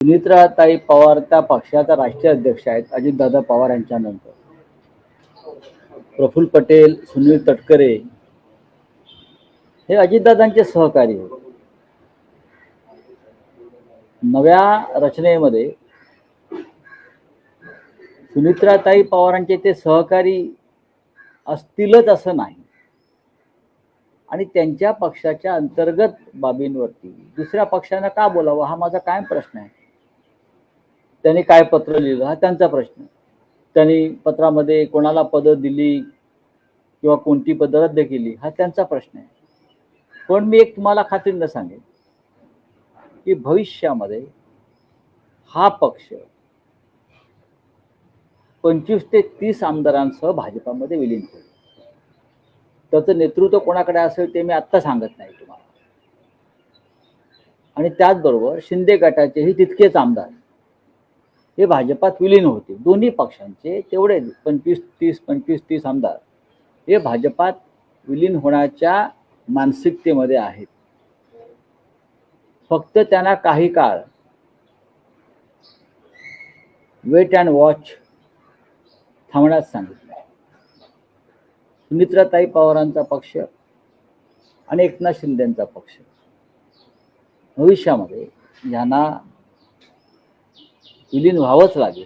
सुनित्राताई पवार त्या पक्षाचा राष्ट्रीय अध्यक्ष आहेत अजितदादा पवार यांच्या नंतर. प्रफुल्ल पटेल, सुनील तटकरे हे अजितदादांचे सहकारी होते. नव्या रचनेमध्ये सुनित्राताई पवारांचे ते सहकारी असतीलच असं नाही, आणि त्यांच्या पक्षाच्या अंतर्गत बाबींवरती दुसऱ्या पक्षानं का बोलावं हा माझा कायम प्रश्न आहे. त्यांनी काय पत्र लिहिलं हा त्यांचा प्रश्न. त्यांनी पत्रामध्ये कोणाला पदं दिली किंवा कोणती पदं रद्द केली हा त्यांचा प्रश्न आहे. पण मी एक तुम्हाला खात्रीनं सांगेन की भविष्यामध्ये हा पक्ष 25 ते 30 आमदारांसह भाजपामध्ये विलीन होईल. त्याचं नेतृत्व कोणाकडे असेल ते मी आत्ता सांगत नाही तुम्हाला. आणि त्याचबरोबर शिंदे गटाचेही तितकेच आमदार हे भाजपात विलीन होते. दोन्ही पक्षांचे तेवढे 25-30 आमदार हे भाजपात विलीन होण्याच्या मानसिकतेमध्ये आहेत. फक्त त्यांना काही काळ वेट अँड वॉच थांबण्यास सांगितलं. सुनित्राताई पवारांचा पक्ष आणि एकनाथ शिंदेचा पक्ष भविष्यामध्ये यांना विलीन व्हावंच लागेल.